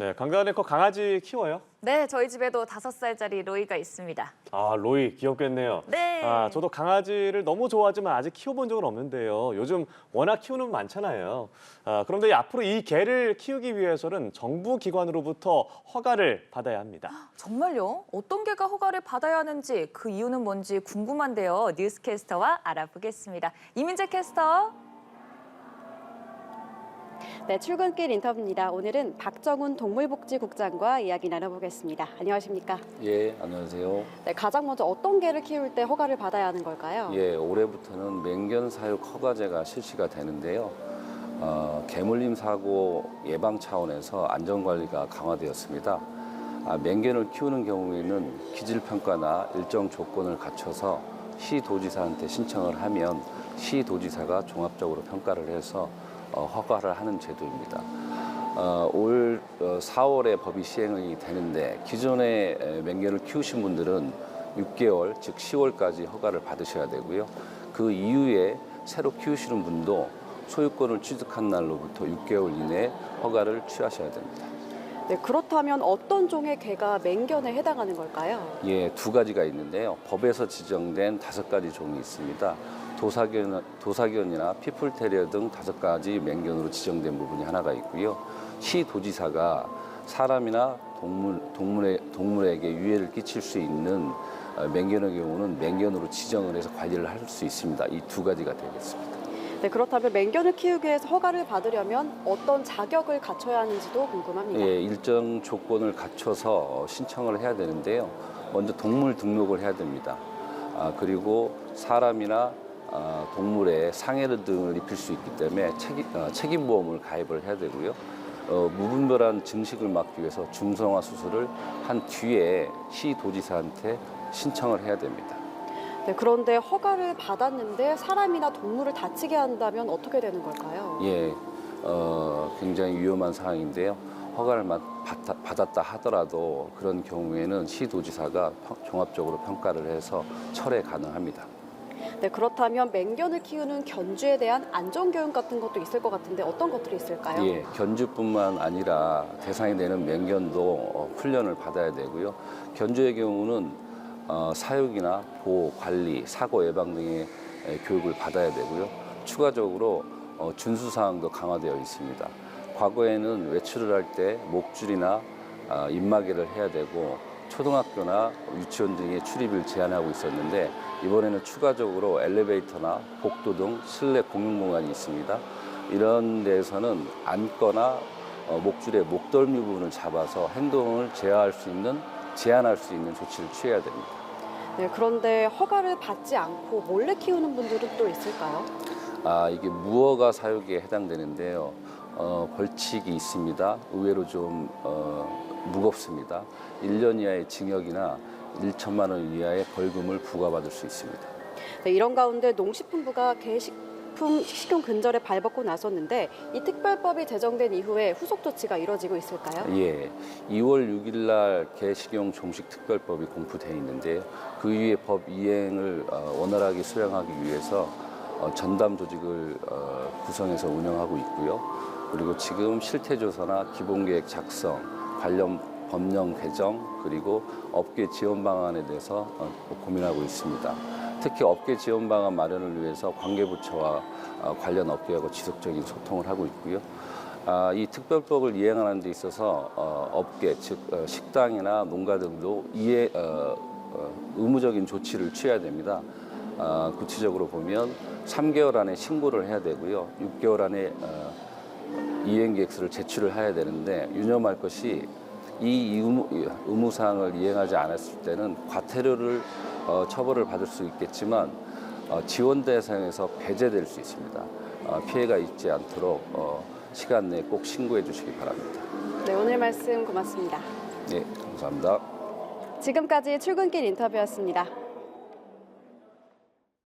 네, 강다네커 강아지 키워요? 네, 저희 집에도 5살짜리 로이가 있습니다. 아, 로이 귀엽겠네요. 네. 저도 강아지를 너무 좋아하지만 아직 키워본 적은 없는데요. 요즘 워낙 키우는 분 많잖아요. 그런데 앞으로 이 개를 키우기 위해서는 정부 기관으로부터 허가를 받아야 합니다. 정말요? 어떤 개가 허가를 받아야 하는지 그 이유는 뭔지 궁금한데요. 뉴스캐스터와 알아보겠습니다. 이민재 캐스터. 네, 출근길 인터뷰입니다. 오늘은 박정훈 동물복지국장과 이야기 나눠보겠습니다. 안녕하십니까? 예, 안녕하세요. 네, 가장 먼저 어떤 개를 키울 때 허가를 받아야 하는 걸까요? 예, 올해부터는 맹견 사육 허가제가 실시가 되는데요. 개물림 사고 예방 차원에서 안전관리가 강화되었습니다. 맹견을 키우는 경우에는 기질평가나 일정 조건을 갖춰서 시도지사한테 신청을 하면 시도지사가 종합적으로 평가를 해서 허가를 하는 제도입니다. 올 4월에 법이 시행이 되는데 기존에 맹견을 키우신 분들은 6개월, 즉 10월까지 허가를 받으셔야 되고요. 그 이후에 새로 키우시는 분도 소유권을 취득한 날로부터 6개월 이내에 허가를 취하셔야 됩니다. 네, 그렇다면 어떤 종의 개가 맹견에 해당하는 걸까요? 예, 두 가지가 있는데요. 법에서 지정된 5가지 종이 있습니다. 도사견이나 피플테리어 등 5가지 맹견으로 지정된 부분이 하나가 있고요. 시도지사가 사람이나 동물에게 유해를 끼칠 수 있는 맹견의 경우는 맹견으로 지정을 해서 관리를 할 수 있습니다. 이 두 가지가 되겠습니다. 네, 그렇다면 맹견을 키우기 위해서 허가를 받으려면 어떤 자격을 갖춰야 하는지도 궁금합니다. 예, 일정 조건을 갖춰서 신청을 해야 되는데요. 먼저 동물 등록을 해야 됩니다. 그리고 사람이나 동물에 상해 등을 입힐 수 있기 때문에 책임보험을 가입을 해야 되고요. 무분별한 증식을 막기 위해서 중성화 수술을 한 뒤에 시도지사한테 신청을 해야 됩니다. 네, 그런데 허가를 받았는데 사람이나 동물을 다치게 한다면 어떻게 되는 걸까요? 예, 굉장히 위험한 상황인데요. 허가를 받았다 하더라도 그런 경우에는 시도지사가 종합적으로 평가를 해서 철회 가능합니다. 네, 그렇다면 맹견을 키우는 견주에 대한 안전교육 같은 것도 있을 것 같은데 어떤 것들이 있을까요? 예, 견주뿐만 아니라 대상이 되는 맹견도 훈련을 받아야 되고요. 견주의 경우는 사육이나 보호, 관리, 사고 예방 등의 교육을 받아야 되고요. 추가적으로 준수사항도 강화되어 있습니다. 과거에는 외출을 할 때 목줄이나 입마개를 해야 되고 초등학교나 유치원 등의 출입을 제한하고 있었는데 이번에는 추가적으로 엘리베이터나 복도 등 실내 공용공간이 있습니다. 이런 데에서는 앉거나 목줄의 목덜미 부분을 잡아서 행동을 제한할 수 있는 조치를 취해야 됩니다. 네, 그런데 허가를 받지 않고 몰래 키우는 분들은 또 있을까요? 이게 무허가 사육에 해당되는데요. 벌칙이 있습니다. 의외로 좀 무겁습니다. 1년 이하의 징역이나 1천만 원 이하의 벌금을 부과받을 수 있습니다. 네, 이런 가운데 농식품부가 식용 근절에 발벗고 나섰는데 이 특별법이 제정된 이후에 후속 조치가 이뤄지고 있을까요? 예, 2월 6일 날 개식용 종식 특별법이 공포되어 있는데요. 그 이후에 법 이행을 원활하게 수행하기 위해서 전담 조직을 구성해서 운영하고 있고요. 그리고 지금 실태조사나 기본계획 작성, 관련 법령 개정, 그리고 업계 지원 방안에 대해서 고민하고 있습니다. 특히 업계 지원 방안 마련을 위해서 관계부처와 관련 업계하고 지속적인 소통을 하고 있고요. 이 특별법을 이행하는 데 있어서 업계, 즉 식당이나 농가 등도 의무적인 조치를 취해야 됩니다. 구체적으로 보면 3개월 안에 신고를 해야 되고요. 6개월 안에 이행계획서를 제출을 해야 되는데 유념할 것이 이 의무사항을 이행하지 않았을 때는 과태료를 처벌을 받을 수 있겠지만 지원 대상에서 배제될 수 있습니다. 피해가 있지 않도록 시간 내에 꼭 신고해 주시기 바랍니다. 네, 오늘 말씀 고맙습니다. 네, 감사합니다. 지금까지 출근길 인터뷰였습니다.